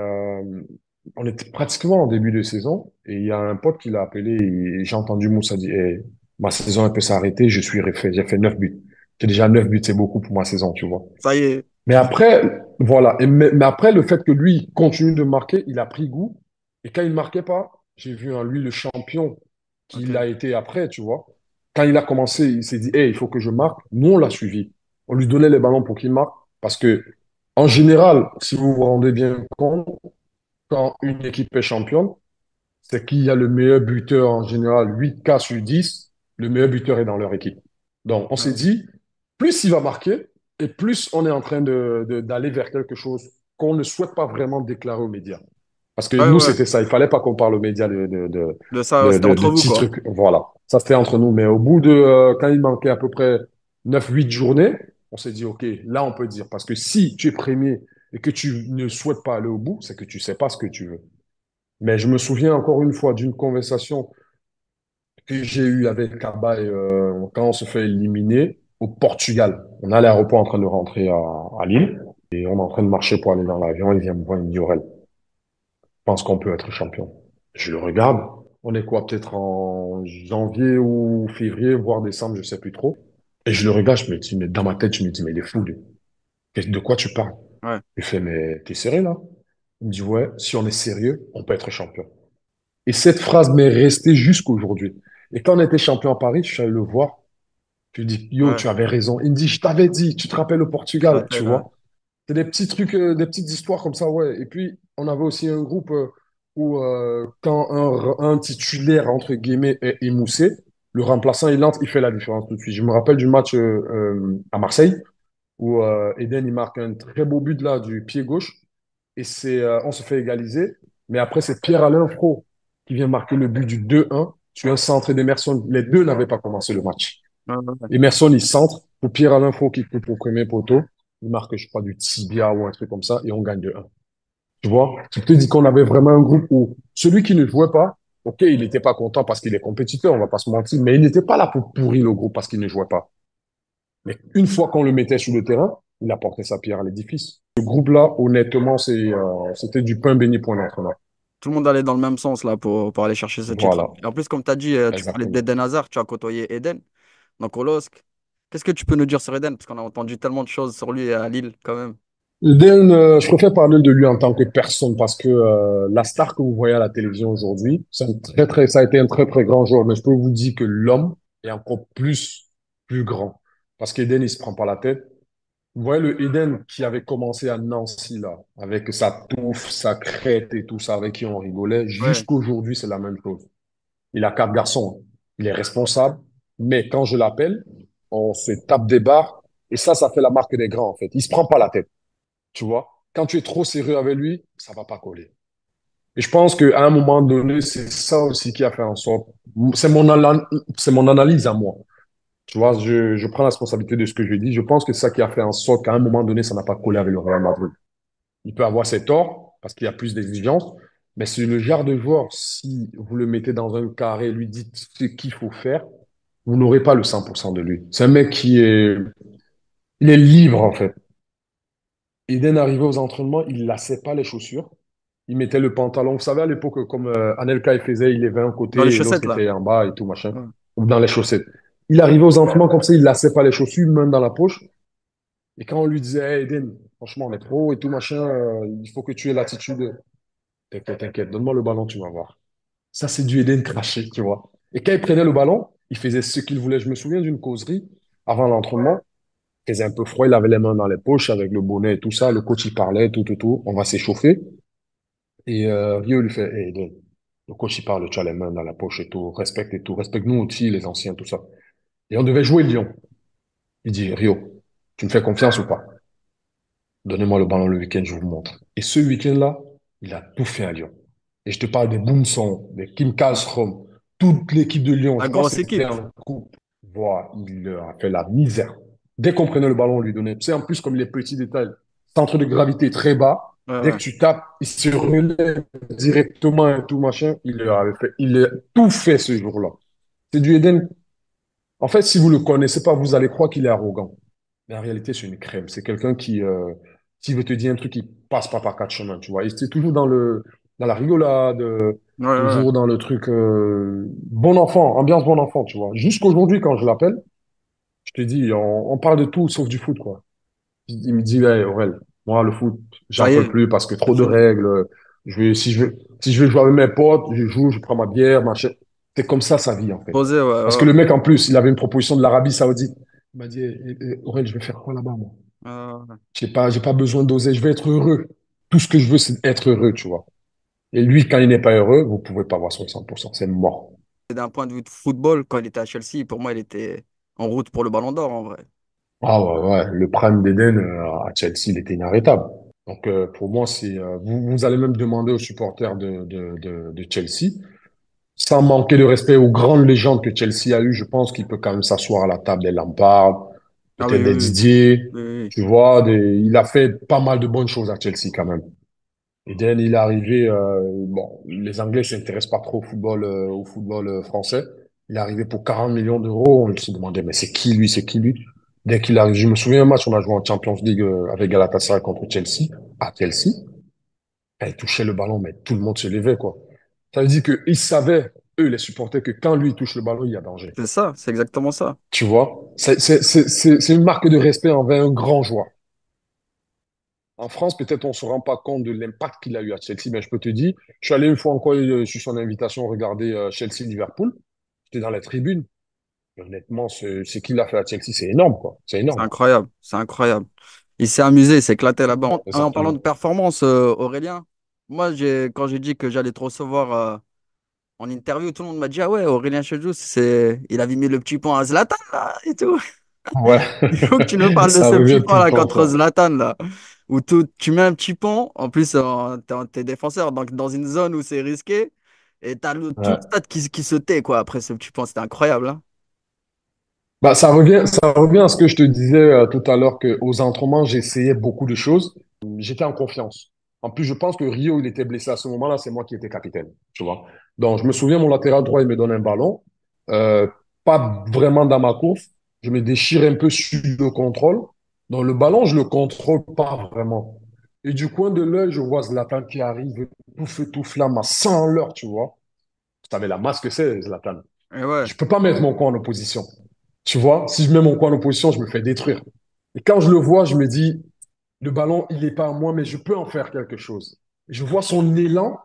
on était pratiquement en début de saison. Et il y a un pote qui l'a appelé et j'ai entendu Moussa dire, eh, ma saison, elle peut s'arrêter, je suis refait. J'ai fait 9 buts. J'ai déjà 9 buts, c'est beaucoup pour ma saison, tu vois. Ça y est. Mais après, voilà. Mais après, le fait que lui continue de marquer, il a pris goût. Et quand il marquait pas, j'ai vu en lui le champion qu'il Ok. a été après, tu vois. Quand il a commencé, il s'est dit, hey, il faut que je marque. Nous, on l'a suivi. On lui donnait les ballons pour qu'il marque. Parce que, en général, si vous vous rendez bien compte, quand une équipe est championne, c'est qu'il y a le meilleur buteur en général, 8 cas sur 10, le meilleur buteur est dans leur équipe. Donc, on s'est Ouais, dit, plus il va marquer, et plus on est en train d'aller vers quelque chose qu'on ne souhaite pas vraiment déclarer aux médias. Parce que ouais, nous, ouais. c'était ça. Il fallait pas qu'on parle aux médias De ça, c'était de entre vous, petits quoi. trucs. Voilà. Ça, c'était entre nous. Mais au bout de, quand il manquait à peu près 9, 8 journées, on s'est dit, OK, là, on peut dire. Parce que si tu es premier et que tu ne souhaites pas aller au bout, c'est que tu sais pas ce que tu veux. Mais je me souviens encore une fois d'une conversation que j'ai eue avec Kaba quand on se fait éliminer au Portugal. On est à l'aéroport en train de rentrer à Lille et on est en train de marcher pour aller dans l'avion. Il vient me voir, il me dit, Aurel, je pense qu'on peut être champion. Je le regarde. On est quoi, peut-être en janvier ou février, voire décembre, je sais plus trop. Et je le regarde, je me dis, mais dans ma tête, je me dis, mais il est fou, lui. De quoi tu parles? Ouais, Il fait, mais t'es sérieux là? Il me dit, ouais, si on est sérieux, on peut être champion. Et cette phrase m'est restée jusqu'aujourd'hui. Et quand on était champion à Paris, je suis allé le voir. Je lui dis, yo, ouais. tu avais raison. Il me dit, je t'avais dit, tu te rappelles au Portugal, tu L'hôtel, ouais. vois. C'est des petits trucs, des petites histoires comme ça, ouais. Et puis, on avait aussi un groupe où, quand un titulaire, entre guillemets, est émoussé, le remplaçant, il entre, il fait la différence tout de suite. Je me rappelle du match à Marseille, où Eden, il marque un très beau but là, du pied gauche. Et on se fait égaliser. Mais après, c'est Pierre-Alain Fro qui vient marquer le but du 2-1 sur un centre d'Emerson. Les deux n'avaient pas commencé le match. Ouais, ouais, ouais. Emerson, il centre pour Pierre-Alain Fro qui coupe au premier poteau. Il marque, je crois, du tibia ou un truc comme ça et on gagne 2-1. Tu vois? Je te dis qu'on avait vraiment un groupe où celui qui ne jouait pas, ok, il n'était pas content parce qu'il est compétiteur, on va pas se mentir, mais il n'était pas là pour pourrir le groupe parce qu'il ne jouait pas. Mais une fois qu'on le mettait sur le terrain, il apportait sa pierre à l'édifice. Ce groupe-là, honnêtement, c'était du pain béni pour un entraîneur. Tout le monde allait dans le même sens là pour aller chercher ce titre. Voilà, Et en plus, comme tu as dit, tu parlais exactement. d'Eden Hazard, tu as côtoyé Eden. Donc, au LOSC, qu'est-ce que tu peux nous dire sur Eden? Parce qu'on a entendu tellement de choses sur lui à Lille, quand même. Eden, je préfère parler de lui en tant que personne parce que la star que vous voyez à la télévision aujourd'hui, ça a été un très, très grand joueur. Mais je peux vous dire que l'homme est encore plus grand. Parce qu'Eden, il se prend pas la tête. Vous voyez le Eden qui avait commencé à Nancy, là, avec sa touffe, sa crête et tout ça, avec qui on rigolait, Ouais, jusqu'aujourd'hui, c'est la même chose. Il a 4 garçons. Il est responsable. Mais quand je l'appelle, on se tape des barres. Et ça fait la marque des grands, en fait. Il se prend pas la tête. Tu vois? Quand tu es trop sérieux avec lui, ça va pas coller. Et je pense qu'à un moment donné, c'est ça aussi qui a fait en sorte. C'est mon, ala- c'est mon analyse à moi. Tu vois, je prends la responsabilité de ce que je dis. Je pense que c'est ça qui a fait en sorte qu'à un moment donné, ça n'a pas collé avec le Real Madrid. Il peut avoir ses torts parce qu'il y a plus d'exigences, mais c'est le genre de joueur, si vous le mettez dans un carré et lui dites ce qu'il faut faire, vous n'aurez pas le 100% de lui. C'est un mec il est libre en fait. Eden arrivait aux entraînements, il lassait pas les chaussures. Il mettait le pantalon. Vous savez, à l'époque, comme Anelka il faisait, il levait un dans les côté et l'autre chaussettes là. était en bas et tout, machin. Ouais. Ou dans les chaussettes. Il arrivait aux entraînements comme ça, il lassait pas les chaussures, main dans la poche. Et quand on lui disait, hey, Eden, franchement, on est pro et tout, machin, il faut que tu aies l'attitude. T'inquiète, t'inquiète, donne-moi le ballon, tu vas voir. Ça, c'est du Eden craché, tu vois. Et quand il prenait le ballon, il faisait ce qu'il voulait. Je me souviens d'une causerie avant l'entraînement. Il faisait un peu froid, il avait les mains dans les poches avec le bonnet et tout ça. Le coach, il parlait, tout. On va s'échauffer. Et Rio lui fait, hey, Eden, le coach, il parle, tu as les mains dans la poche et tout. Respecte et tout. Respecte-nous aussi, les anciens, tout ça. Et on devait jouer Lyon. Il dit, Rio, tu me fais confiance ou pas? Donnez-moi le ballon le week-end, je vous montre. Et ce week-end-là, il a tout fait à Lyon. Et je te parle des Boumson, des Kim Kallstrom, toute l'équipe de Lyon. La Je crois que grosse c'était équipe. un coup. Voilà, il leur a fait la misère. Dès qu'on prenait le ballon, on lui donnait. Tu sais, en plus, comme les petits détails, centre de gravité très bas. Ouais, Dès ouais. que tu tapes, il se relève directement et tout machin. Il leur avait fait, il a tout fait ce jour-là. C'est du Eden En fait, si vous le connaissez pas, vous allez croire qu'il est arrogant. Mais en réalité, c'est une crème. C'est quelqu'un qui veut te dire un truc qui passe pas par quatre chemins, tu vois. Et c'est toujours dans la rigolade, Ouais, ouais. toujours dans le truc, bon enfant, ambiance bon enfant, tu vois. Jusqu'aujourd'hui, quand je l'appelle, je te dis, on parle de tout sauf du foot, quoi. Il me dit, ouais, Aurel, moi, le foot, Ça j'en y peux est, plus parce que c'est trop de fini. règles. Si je veux jouer avec mes potes, je joue, je prends ma bière, machin. C'est comme ça sa vie, en fait. Posé, ouais, Parce que ouais. le mec, en plus, il avait une proposition de l'Arabie Saoudite. Il m'a dit, Aurel, je vais faire quoi là-bas, moi? Ouais. J'ai pas besoin d'oser, je vais être heureux. Tout ce que je veux, c'est être heureux, tu vois. Et lui, quand il n'est pas heureux, vous pouvez pas voir son 100%, c'est mort. D'un point de vue de football, quand il était à Chelsea, pour moi, il était en route pour le Ballon d'Or, en vrai. Ah ouais, ouais, le prime d'Eden à Chelsea, il était inarrêtable. Donc pour moi, vous allez même demander aux supporters de Chelsea, sans manquer de respect aux grandes légendes que Chelsea a eues, je pense qu'il peut quand même s'asseoir à la table des Lampard, Ah oui, peut-être oui, des oui. Didier, Oui, oui. tu vois, il a fait pas mal de bonnes choses à Chelsea quand même. Eden, il est arrivé, bon, les Anglais s'intéressent pas trop au football français. Il est arrivé pour 40 millions d'euros. On se demandait, mais c'est qui lui, c'est qui lui? Dès qu'il arrive, je me souviens un match, on a joué en Champions League avec Galatasaray contre Chelsea, à Chelsea. Il touchait le ballon, mais tout le monde se levait, quoi. Ça veut dire qu'ils savaient, eux, les supporters, que quand lui il touche le ballon, il y a danger. C'est ça, c'est exactement ça. Tu vois? C'est une marque de respect envers un grand joueur. En France, peut-être on se rend pas compte de l'impact qu'il a eu à Chelsea, mais je peux te dire, je suis allé une fois encore sur son invitation regarder Chelsea-Liverpool. J'étais dans la tribune. Honnêtement, ce qu'il a fait à Chelsea, c'est énorme, quoi. C'est C'est énorme. incroyable, c'est incroyable. Il s'est amusé, il s'est éclaté là-bas. En parlant de Exactement. performance, Aurélien, moi, quand j'ai dit que j'allais te recevoir en interview, tout le monde m'a dit, ah ouais, Aurélien Chedjou, il avait mis le petit point à Zlatan, là, et tout. Ouais, Il faut que tu nous parles de ça ce petit revient tout pont le là temps, contre ça. Zlatan là, où tu mets un petit pont, en plus t'es défenseur, donc dans une zone où c'est risqué, et t'as tout le Ouais. stade qui se tait quoi après ce petit pont, c'était incroyable, hein. Bah, ça revient à ce que je te disais tout à l'heure que aux entraînements, j'essayais beaucoup de choses. J'étais en confiance. En plus, je pense que Rio, il était blessé à ce moment-là, c'est moi qui étais capitaine, tu vois. Donc, je me souviens, mon latéral droit, il me donne un ballon, euh, pas vraiment dans ma course. Je me déchire un peu sur le contrôle. Donc, le ballon, je le contrôle pas vraiment. Et du coin de l'œil, je vois Zlatan qui arrive, tout feu, tout flamme, à 100 à l'heure, tu vois. Vous savez la masse que c'est, Zlatan. Et ouais, Je peux pas mettre mon corps en opposition. Tu vois, si je mets mon coin en opposition, je me fais détruire. Et quand je le vois, je me dis, le ballon, il n'est pas à moi, mais je peux en faire quelque chose. Je vois son élan,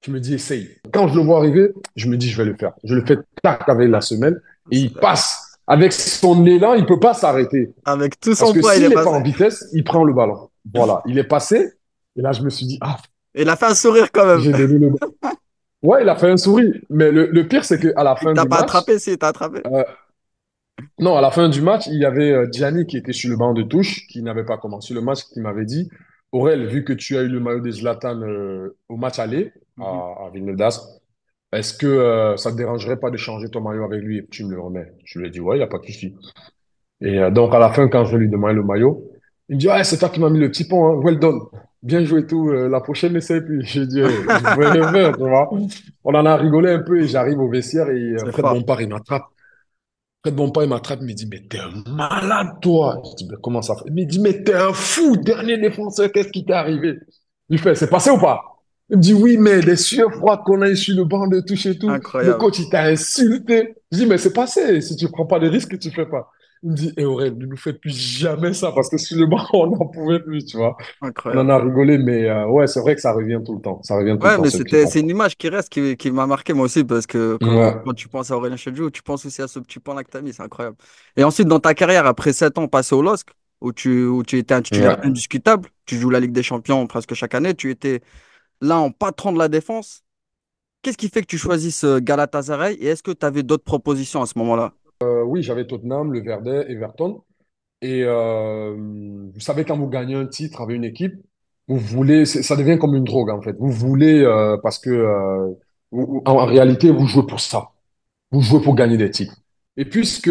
je me dis, essaye. Quand je le vois arriver, je me dis, je vais le faire. Je le fais tac avec la semelle et il c'est- passe. Avec son élan, il peut pas s'arrêter. avec tout Parce son que poids il s'il est n'est pas passé. en vitesse, il prend le ballon. Voilà, il est passé. Et là, je me suis dit, ah, Et il a fait un sourire quand même. j'ai donné le ballon. Ouais, il a fait un sourire. Mais le pire, c'est qu'à la Il fin t'a du pas match, attrapé si il t'a attrapé. euh, non, à la fin du match, il y avait Gianni qui était sur le banc de touche, qui n'avait pas commencé le match, qui m'avait dit, Aurel, vu que tu as eu le maillot de Zlatan au match aller Mhm. à Villeneuve d'Ascq, est-ce que ça te dérangerait pas de changer ton maillot avec lui et que tu me le remets? Je lui ai dit, ouais, il n'y a pas de souci. Et donc, à la fin, quand je lui demande le maillot, il me dit, ouais, c'est toi qui m'as mis le petit pont, hein. Well done. Bien joué tout. La prochaine, n'essaie plus. J'ai dit, je pouvais le faire, tu vois. On en a rigolé un peu et j'arrive au vestiaire et C'est Fred fort. Bompard, il m'attrape. Fred Bompard, il m'attrape, il me dit, mais t'es un malade, toi. Je dis, mais comment ça fait? Il me dit, mais t'es un fou, dernier défenseur, qu'est-ce qui t'est arrivé? Il fait, c'est passé ou pas? Il me dit, oui, mais les sueurs froides qu'on a eu sur le banc de touche et tout, le Incroyable. coach, il t'a insulté. Je dis, mais c'est passé, si tu prends pas de risques, tu fais pas. Il me dit, eh Aurèle, ne nous faites plus jamais ça, parce que sur le banc, on n'en pouvait plus, tu vois. On en Incroyable. a rigolé, mais ouais, c'est vrai que ça revient tout le temps. Ça revient tout le Ouais, temps, mais ce petit pont. c'est une image qui reste, qui m'a marqué moi aussi, parce que Ouais, quand tu penses à Aurélien Chedjou, tu penses aussi à ce petit point là que t'as mis, c'est incroyable. Et ensuite, dans ta carrière, après 7 ans passés au LOSC, où tu étais un titulaire ouais. indiscutable, tu joues la Ligue des Champions presque chaque année, tu étais là en patron de la défense. Qu'est-ce qui fait que tu choisisses Galatasaray et est-ce que tu avais d'autres propositions à ce moment-là? Oui, j'avais Tottenham, le Verdet, Everton. Et vous savez, quand vous gagnez un titre avec une équipe, vous voulez, ça devient comme une drogue en fait. Vous voulez parce que en réalité, vous jouez pour ça. Vous jouez pour gagner des titres. Et puisque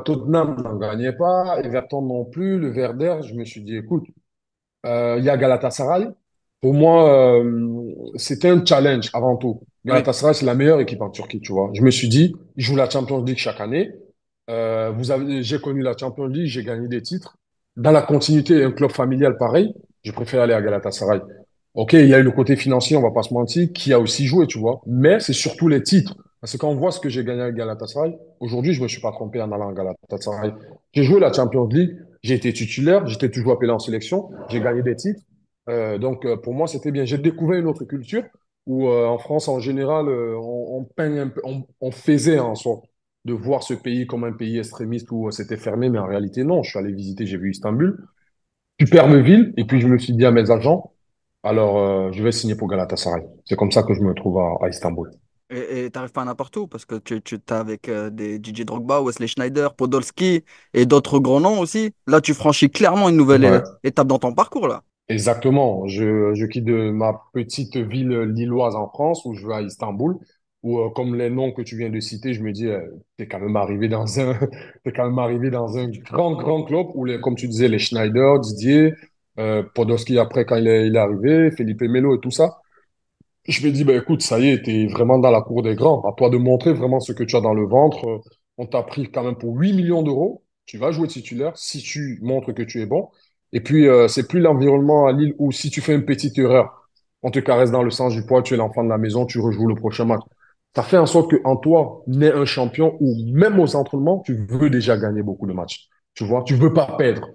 Tottenham n'en gagnait pas, Everton non plus, le Verder, je me suis dit, écoute, il y a Galatasaray. Pour moi, c'était un challenge avant tout. Oui, Galatasaray, c'est la meilleure équipe en Turquie, tu vois. Je me suis dit, ils jouent la Champions League chaque année. J'ai connu la Champions League, j'ai gagné des titres. Dans la continuité, un club familial pareil, je préfère aller à Galatasaray. Ok, il y a eu le côté financier, on va pas se mentir, qui a aussi joué, tu vois. Mais c'est surtout les titres. Parce que quand on voit ce que j'ai gagné avec Galatasaray, aujourd'hui, je me suis pas trompé en allant à Galatasaray. J'ai joué la Champions League, j'ai été titulaire, j'étais toujours appelé en sélection, j'ai gagné des titres. Pour moi, c'était bien. J'ai découvert une autre culture où, en France, en général, on peigne un peu, on faisait en sorte de voir ce pays comme un pays extrémiste où c'était fermé, mais en réalité, non. Je suis allé visiter, j'ai vu Istanbul, superbe ville, et puis je me suis dit à mes agents, alors je vais signer pour Galatasaray. C'est comme ça que je me trouve à Istanbul. Et t'arrives pas n'importe où parce que tu t'as avec des DJ Drogba, Wesley Schneider, Podolski et d'autres grands noms aussi. Là, tu franchis clairement une nouvelle Ouais, étape dans ton parcours là. exactement. Je quitte de ma petite ville lilloise en France où je vais à Istanbul, où comme les noms que tu viens de citer, je me dis, t'es quand même arrivé dans un, t'es quand même arrivé dans un grand club où les, comme tu disais, les Schneider, Didier, Podolski après quand il est arrivé, Felipe Melo et tout ça. Je me dis, ben écoute, ça y est, t'es vraiment dans la cour des grands. À toi de montrer vraiment ce que tu as dans le ventre. On t'a pris quand même pour 8 millions d'euros. Tu vas jouer titulaire si tu montres que tu es bon. Et puis, c'est plus l'environnement à Lille où si tu fais une petite erreur, on te caresse dans le sens du poil, tu es l'enfant de la maison, tu rejoues le prochain match. Ça fait en sorte que en toi naît un champion où même aux entraînements, tu veux déjà gagner beaucoup de matchs. Tu vois, tu veux pas perdre.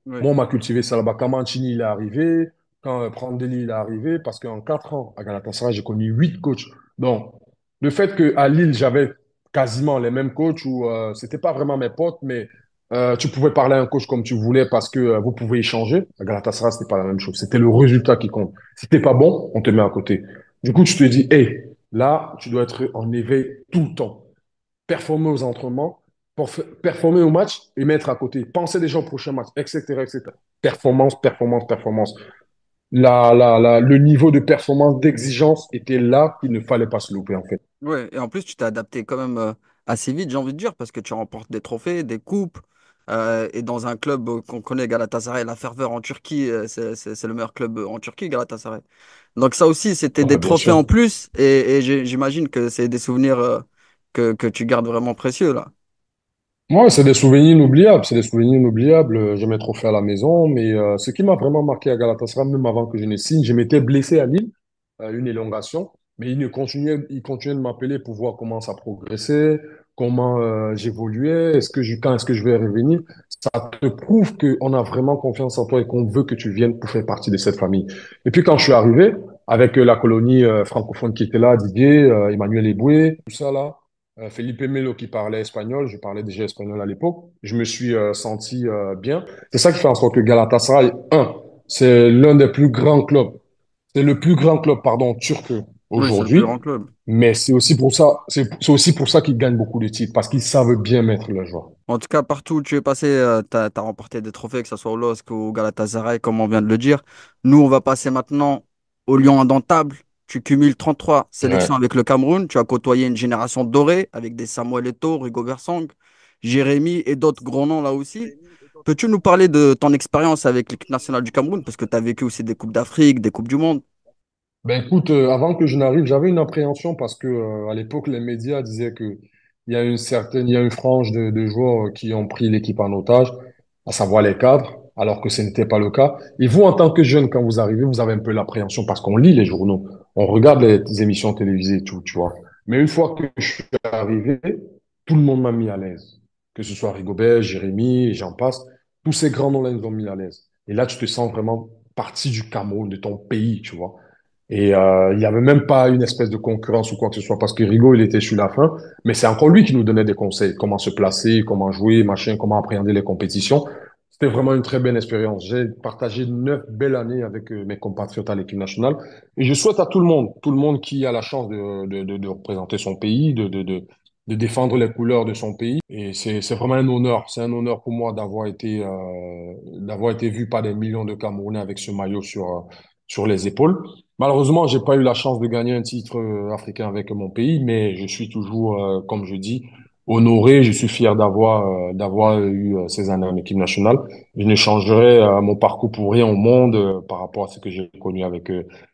Oui. Moi, on m'a cultivé ça là-bas. Quand Mancini il est arrivé, quand Prandelli il est arrivé, parce qu'en 4 ans, à Galatasaray, j'ai connu 8 coachs. Donc, le fait qu'à Lille, j'avais quasiment les mêmes coachs, où c'était pas vraiment mes potes, mais tu pouvais parler à un coach comme tu voulais parce que vous pouvez échanger. À Galatasaray, c'était pas la même chose. C'était le résultat qui compte. Si t'es pas bon, on te met à côté. Du coup, tu te dis, hey, là, tu dois être en éveil tout le temps, performer aux entraînements, performer au match et mettre à côté. Penser déjà au prochain match, etc., etc. Performance, performance, performance. Le niveau de performance, d'exigence était là qu'il ne fallait pas se louper, en fait. Ouais, et en plus, tu t'es adapté quand même assez vite, j'ai envie de dire, parce que tu remportes des trophées, des coupes, et dans un club qu'on connaît, Galatasaray, la ferveur en Turquie, c'est le meilleur club en Turquie, Galatasaray. Donc ça aussi, c'était des Ouais, bien trophées sûr. en plus, et j'imagine que c'est des souvenirs que tu gardes vraiment précieux, là. Ouais, c'est des souvenirs inoubliables, c'est des souvenirs inoubliables. J'ai mes trophées à la maison, mais ce qui m'a vraiment marqué à Galatasaray, même avant que je ne signe, je m'étais blessé à Lille, une élongation, mais il continuait de m'appeler pour voir comment ça progressait, comment j'évoluais, quand est-ce que je vais revenir. Ça te prouve qu'on a vraiment confiance en toi et qu'on veut que tu viennes pour faire partie de cette famille. Et puis quand je suis arrivé, avec la colonie francophone qui était là, Didier, Emmanuel Eboué, tout ça là, Felipe Melo qui parlait espagnol, je parlais déjà espagnol à l'époque, je me suis senti bien. C'est ça qui fait en sorte que Galatasaray, c'est l'un des plus grands clubs, c'est le plus grand club, pardon, turc Oui, c'est le plus aujourd'hui, grand club. mais c'est aussi pour ça qu'ils gagnent beaucoup de titres, parce qu'ils savent bien mettre le joueur. En tout cas, partout où tu es passé, tu as remporté des trophées, que ce soit au LOSC ou au Galatasaray, comme on vient de le dire. Nous, on va passer maintenant au Lion indomptable. Tu cumules 33 sélections Ouais. avec le Cameroun. Tu as côtoyé une génération dorée avec des Samuel Eto'o, Rigo Bersang, Jérémy et d'autres grands noms là aussi. Peux-tu nous parler de ton expérience avec l'équipe nationale du Cameroun? Parce que tu as vécu aussi des Coupes d'Afrique, des Coupes du Monde. Ben écoute, avant que je n'arrive, j'avais une appréhension parce que à l'époque, les médias disaient que il y a une frange de joueurs qui ont pris l'équipe en otage, à savoir les cadres, alors que ce n'était pas le cas. Et vous, en tant que jeune, quand vous arrivez, vous avez un peu l'appréhension parce qu'on lit les journaux, on regarde les émissions télévisées, tout, tu vois. Mais une fois que je suis arrivé, tout le monde m'a mis à l'aise. Que ce soit Rigobert, Jérémy, et j'en passe, tous ces grands noms-là, ils nous ont mis à l'aise. Et là, tu te sens vraiment partie du Cameroun, de ton pays, tu vois. Et il n'y avait même pas une espèce de concurrence ou quoi que ce soit parce que Rigo, il était sur la fin. Mais c'est encore lui qui nous donnait des conseils, comment se placer, comment jouer, machin, comment appréhender les compétitions. C'était vraiment une très belle expérience. J'ai partagé 9 belles années avec mes compatriotes à l'équipe nationale. Et je souhaite à tout le monde qui a la chance de représenter son pays, de défendre les couleurs de son pays. Et c'est vraiment un honneur. C'est un honneur pour moi d'avoir été vu par des millions de Camerounais avec ce maillot sur les épaules. Malheureusement, j'ai pas eu la chance de gagner un titre africain avec mon pays, mais je suis toujours, comme je dis, honoré. Je suis fier d'avoir eu ces années en équipe nationale. Je ne changerai mon parcours pour rien au monde par rapport à ce que j'ai connu avec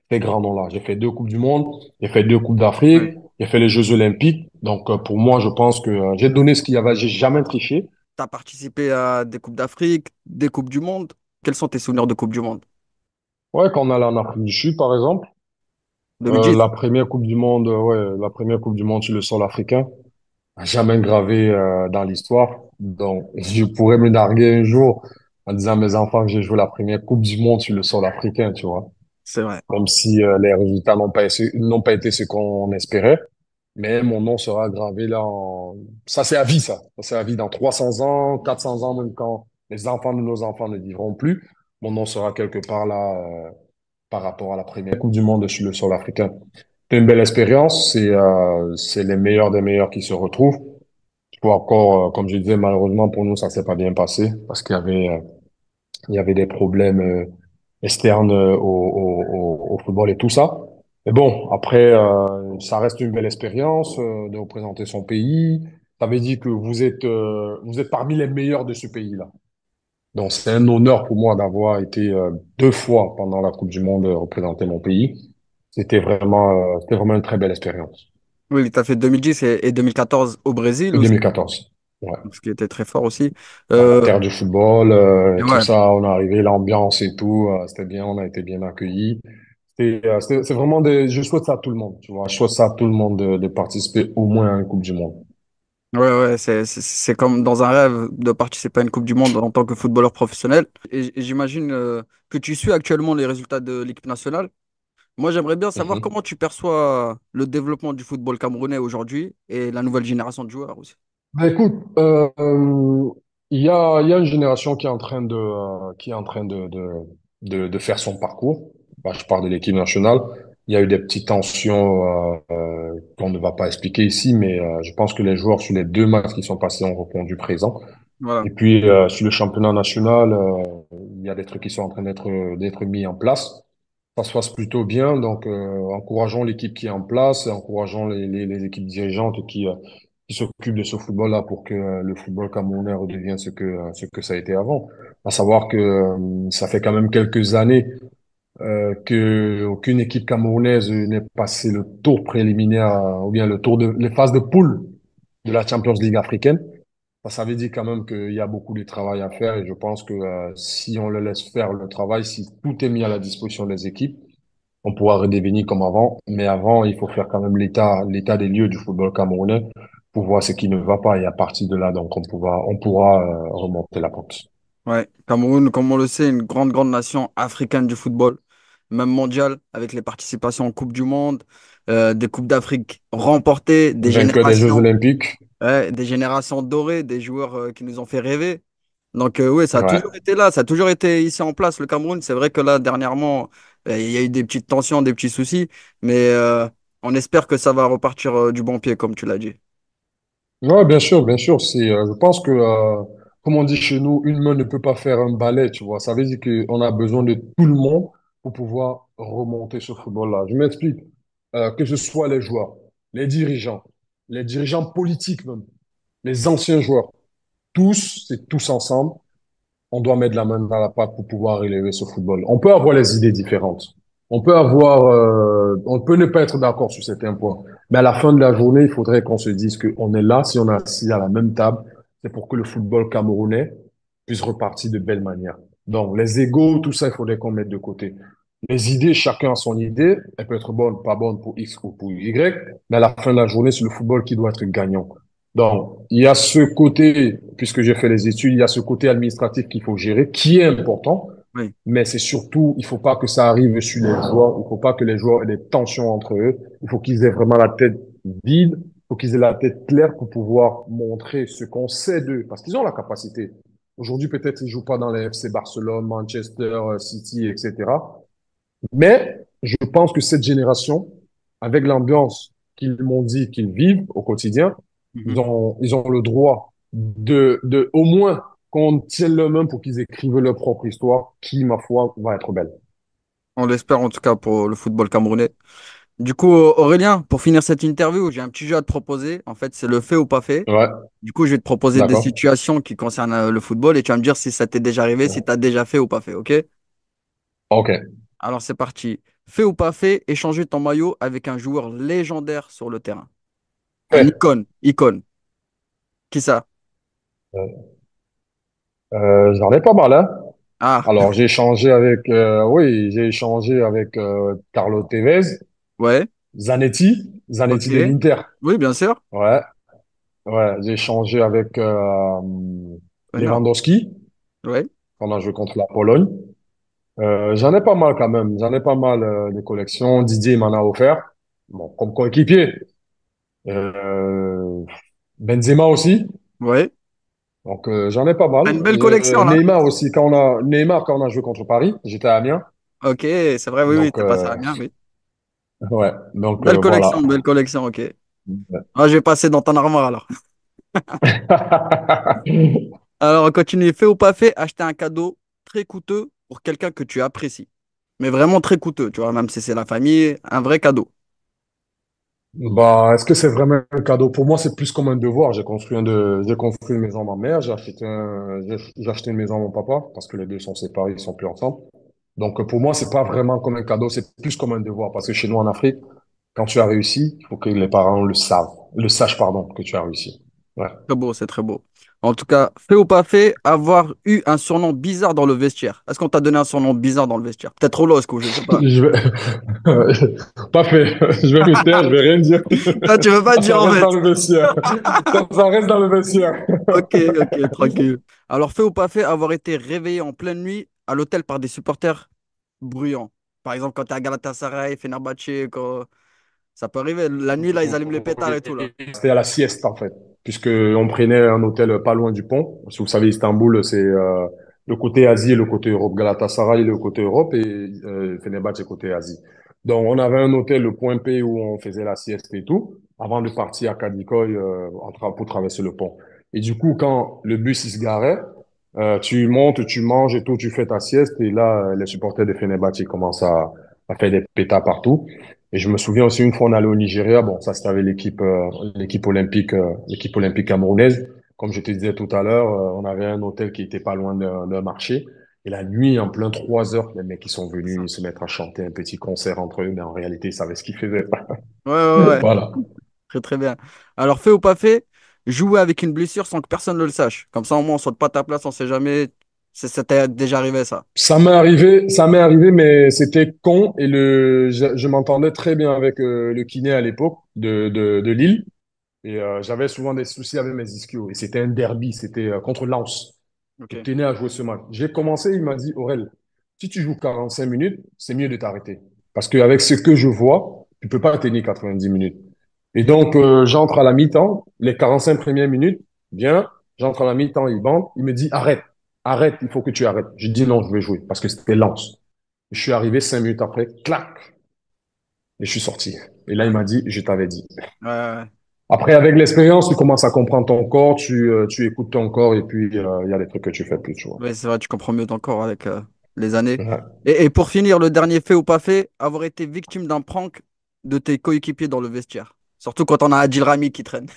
ces grands noms-là. J'ai fait 2 Coupes du Monde, j'ai fait 2 Coupes d'Afrique, Oui. j'ai fait les Jeux Olympiques. Donc, pour moi, je pense que j'ai donné ce qu'il y avait. J'ai jamais triché. Tu as participé à des Coupes d'Afrique, des Coupes du Monde. Quels sont tes souvenirs de Coupe du Monde? Ouais, quand on allait en Afrique du Sud, par exemple, 2010? la première Coupe du Monde, ouais, la première Coupe du Monde sur le sol africain, jamais gravé dans l'histoire. Donc, je pourrais me narguer un jour en disant à mes enfants que j'ai joué la première Coupe du Monde sur le sol africain, tu vois. C'est vrai. Même si les résultats n'ont pas été ce qu'on espérait. Mais mon nom sera gravé là en... Ça, c'est à vie, ça. Ça, c'est à vie dans 300 ans, 400 ans, même quand les enfants de nos enfants ne vivront plus. Mon nom sera quelque part là par rapport à la première Coupe du Monde sur le sol africain. C'est une belle expérience. C'est les meilleurs des meilleurs qui se retrouvent. Il faut encore, comme je disais, malheureusement pour nous, ça s'est pas bien passé parce il y avait des problèmes externes au football et tout ça. Mais bon, après, ça reste une belle expérience de représenter son pays. Ça veut dire que vous êtes parmi les meilleurs de ce pays-là. Donc, c'est un honneur pour moi d'avoir été deux fois pendant la Coupe du Monde représenter mon pays. C'était vraiment une très belle expérience. Oui, tu as fait 2010 et 2014 au Brésil Et aussi, 2014. Ouais. ce qui était très fort aussi. À la Euh, terre du football, et tout ouais, ça, on est arrivé, l'ambiance et tout, c'était bien, on a été bien accueillis. C'est vraiment je souhaite ça à tout le monde, tu vois. Je souhaite ça à tout le monde de participer au moins à une Coupe du Monde. ouais, c'est comme dans un rêve de participer à une Coupe du Monde en tant que footballeur professionnel. Et j'imagine que tu suis actuellement les résultats de l'équipe nationale. Moi, j'aimerais bien savoir Mhm. comment tu perçois le développement du football camerounais aujourd'hui et la nouvelle génération de joueurs aussi. Ben écoute, il y a une génération qui est en train qui est en train de faire son parcours. Bah, je parle de l'équipe nationale. Il y a eu des petites tensions qu'on ne va pas expliquer ici, mais je pense que les joueurs sur les deux matchs qui sont passés ont répondu présent. Voilà. Et puis sur le championnat national, il y a des trucs qui sont en train d'être mis en place. Ça se passe plutôt bien, donc encourageons l'équipe qui est en place et encourageons les équipes dirigeantes qui s'occupent de ce football-là pour que le football camerounais redevienne ce que ça a été avant. À savoir que ça fait quand même quelques années que aucune équipe camerounaise n'ait passé le tour préliminaire ou bien le tour de les phases de poule de la Champions League africaine. Ça veut dire quand même qu'il y a beaucoup de travail à faire et je pense que si on le laisse faire le travail, si tout est mis à la disposition des équipes, on pourra redevenir comme avant. Mais avant, il faut faire quand même l'état des lieux du football camerounais pour voir ce qui ne va pas et à partir de là, donc on pourra remonter la pente. Ouais, Cameroun, comme on le sait, une grande nation africaine du football, même mondiale, avec les participations en Coupe du Monde, des Coupes d'Afrique remportées, Vainqueur des Jeux Olympiques. ouais, des générations dorées, des joueurs qui nous ont fait rêver. Donc, oui, ça a Ouais. toujours été là, ça a toujours été ici en place, le Cameroun. C'est vrai que là, dernièrement, il y a eu des petites tensions, des petits soucis, mais on espère que ça va repartir du bon pied, comme tu l'as dit. Ouais, bien sûr, bien sûr. Je pense que, comme on dit chez nous, une main ne peut pas faire un ballet, tu vois. Ça veut dire qu'on a besoin de tout le monde pour pouvoir remonter ce football-là. Je m'explique. Que ce soit les joueurs, les dirigeants politiques même, les anciens joueurs, tous, c'est tous ensemble. On doit mettre la main dans la pâte pour pouvoir élever ce football. On peut avoir les idées différentes. On peut ne pas être d'accord sur certains points. Mais à la fin de la journée, il faudrait qu'on se dise qu'on est là, si on est assis à la même table, c'est pour que le football camerounais puisse repartir de belle manière. Donc, les égos, tout ça, il faudrait qu'on mette de côté. Les idées, chacun a son idée. Elle peut être bonne, pas bonne pour X ou pour Y. Mais à la fin de la journée, c'est le football qui doit être gagnant. Donc, il y a ce côté, puisque j'ai fait les études, il y a ce côté administratif qu'il faut gérer, qui est important, Oui, mais c'est surtout, il faut pas que ça arrive sur les joueurs, il faut pas que les joueurs aient des tensions entre eux, il faut qu'ils aient vraiment la tête vide, il faut qu'ils aient la tête claire pour pouvoir montrer ce qu'on sait d'eux, parce qu'ils ont la capacité. Aujourd'hui, peut-être ils jouent pas dans les FC Barcelone, Manchester City, etc. Mais je pense que cette génération, avec l'ambiance qu'ils m'ont dit qu'ils vivent au quotidien, mhm. ils ont le droit au moins qu'on tienne le main pour qu'ils écrivent leur propre histoire, qui, ma foi, va être belle. On l'espère en tout cas pour le football camerounais. Du coup, Aurélien, pour finir cette interview, j'ai un petit jeu à te proposer. En fait, c'est le fait ou pas fait. Ouais, Du coup, je vais te proposer des d'accord. situations qui concernent le football et tu vas me dire si ça t'est déjà arrivé, si tu as déjà fait ou pas fait, ok? Ok. Alors, c'est parti. Fait ou pas fait, échanger ton maillot avec un joueur légendaire sur le terrain. Un Ouais. icône. Icône. Qui ça? J'en ai pas mal, hein. Ah, Alors, oui, j'ai échangé avec Carlo Tevez, ouais. Ok. Zanetti de l'Inter. Oui, bien sûr. Ouais, ouais, j'ai échangé avec Énorme. Lewandowski Ouais. pendant je contre la Pologne. J'en ai pas mal quand même, j'en ai pas mal de collections. Didier m'en a offert, bon, comme coéquipier. Euh, Benzema aussi. Ouais. Donc j'en ai pas mal. T'as une belle collection là. Neymar aussi Neymar quand on a joué contre Paris, j'étais à Amiens. Ok, c'est vrai, oui, oui, Donc t'es passé à bien, oui. ouais, donc Belle voilà. collection, ok. Ah, je vais passer dans ton armoire alors. Alors, on continue. Fait ou pas fait, acheter un cadeau très coûteux pour quelqu'un que tu apprécies. Mais vraiment très coûteux, tu vois, même si c'est la famille, un vrai cadeau. Bah, est-ce que c'est vraiment un cadeau? Pour moi, c'est plus comme un devoir. J'ai construit une maison à ma mère, j'ai acheté une maison à mon papa, parce que les deux sont séparés, ils sont plus ensemble. Donc, pour moi, c'est pas vraiment comme un cadeau, c'est plus comme un devoir. Parce que chez nous, en Afrique, quand tu as réussi, il faut que les parents le sachent, pardon, que tu as réussi. Ouais. Très beau, c'est très beau. En tout cas, fait ou pas fait, avoir eu un surnom bizarre dans le vestiaire. Est-ce qu'on t'a donné un surnom bizarre dans le vestiaire? Peut-être Rolosque ou je sais pas. Je vais, pas fait. Je vais me taire, je vais rien dire. Là, tu veux pas Ça dire en reste fait. dans le vestiaire. Ça reste dans le vestiaire. Ok, ok, tranquille. Alors, fait ou pas fait, avoir été réveillé en pleine nuit à l'hôtel par des supporters bruyants. Par exemple, quand t'es à Galatasaray, Fenerbahçe, quand... ça peut arriver. La nuit, là, ils allument les pétards et tout, là. C'était à la sieste, en fait, puisque on prenait un hôtel pas loin du pont. Si vous savez, Istanbul, c'est le côté Asie et le côté Europe. Galatasaray, le côté Europe et Fenerbahçe, côté Asie. Donc, on avait un hôtel, le point P, où on faisait la sieste et tout, avant de partir à Kadikoy pour traverser le pont. Et du coup, quand le bus il se garait, tu montes, tu manges et tout, tu fais ta sieste. Et là, les supporters de Fenerbahçe commencent à faire des pétards partout. Et je me souviens aussi une fois on allait au Nigeria, bon ça c'était avec l'équipe olympique camerounaise. Comme je te disais tout à l'heure, on avait un hôtel qui était pas loin d'un marché. Et la nuit, en plein 3 heures, les mecs ils sont venus se mettre à chanter un petit concert entre eux, mais en réalité ils savaient ce qu'ils faisaient. Ouais, ouais, ouais. Voilà. Très, très bien. Alors, fait ou pas fait, jouer avec une blessure sans que personne ne le sache. Comme ça, au moins, on saute pas ta place, on sait jamais. Ça t'est déjà arrivé, ça. Ça m'est arrivé, mais c'était con et je m'entendais très bien avec le kiné à l'époque de Lille. Et j'avais souvent des soucis avec mes ischios. Et c'était un derby, c'était contre Lens. Ok. Il tenait à jouer ce match. J'ai commencé, il m'a dit, Aurel, si tu joues 45 minutes, c'est mieux de t'arrêter. Parce qu'avec ce que je vois, tu peux pas tenir 90 minutes. Et donc, j'entre à la mi-temps, les 45 premières minutes, bien, j'entre à la mi-temps, il bande, il me dit, arrête, arrête, il faut que tu arrêtes. Je dis non, je vais jouer, parce que c'était Lens. Je suis arrivé 5 minutes après, clac, et je suis sorti. Et là, il m'a dit, je t'avais dit. Ouais, ouais. Après, avec l'expérience, tu commences à comprendre ton corps, tu écoutes ton corps et puis il y a des trucs que tu fais plus, tu vois. Ouais, c'est vrai, tu comprends mieux ton corps avec les années. Ouais. Et pour finir, le dernier fait ou pas fait, avoir été victime d'un prank de tes coéquipiers dans le vestiaire. Surtout quand on a Adil Rami qui traîne.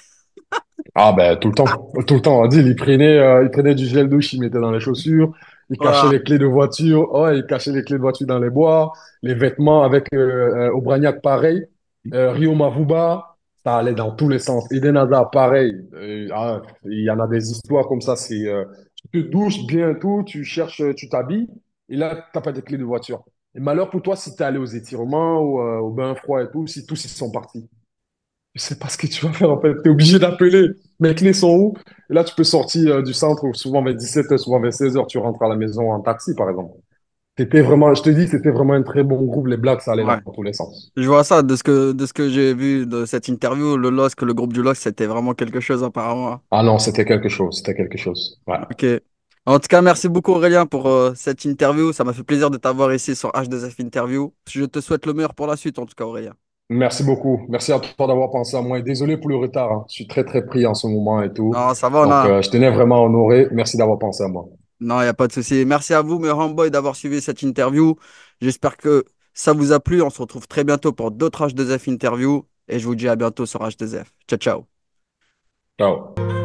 Ah ben tout le temps. Adil, il prenait du gel douche, il mettait dans les chaussures, il cachait Voilà. les clés de voiture, ouais, il cachait les clés de voiture dans les bois, les vêtements avec Aubragnac pareil, Rio Mavuba, ça allait dans tous les sens. Eden Hazard pareil. Il y en a des histoires comme ça. Tu te douches bien tout, tu cherches, tu t'habilles et là t'as pas de clés de voiture. Et malheur pour toi si t'es allé aux étirements ou au bain froid et tout, si tous ils sont partis. Je sais pas ce que tu vas faire en fait. Tu es obligé d'appeler. Mes clés sont où? Et là, tu peux sortir du centre souvent vers 17h, souvent vers 16h. Tu rentres à la maison en taxi, par exemple. C'était vraiment, je te dis, c'était vraiment un très bon groupe. Les blagues, ça allait Ouais. dans tous les sens. Je vois ça de ce que j'ai vu de cette interview, le LOSC, le groupe du LOSC, c'était vraiment quelque chose apparemment. Ah non, c'était quelque chose. C'était quelque chose. Ouais. Ok. En tout cas, merci beaucoup Aurélien pour cette interview. Ça m'a fait plaisir de t'avoir ici sur H2F Interview. Je te souhaite le meilleur pour la suite, en tout cas, Aurélien. Merci beaucoup. Merci à toi d'avoir pensé à moi. Et désolé pour le retard, hein. Je suis très, très pris en ce moment et tout. Non, ça va, on Donc, a. je tenais vraiment à honorer. Merci d'avoir pensé à moi. Non, il n'y a pas de souci. Merci à vous, mes homeboys, d'avoir suivi cette interview. J'espère que ça vous a plu. On se retrouve très bientôt pour d'autres H2F Interview. Et je vous dis à bientôt sur H2F. Ciao, ciao. Ciao.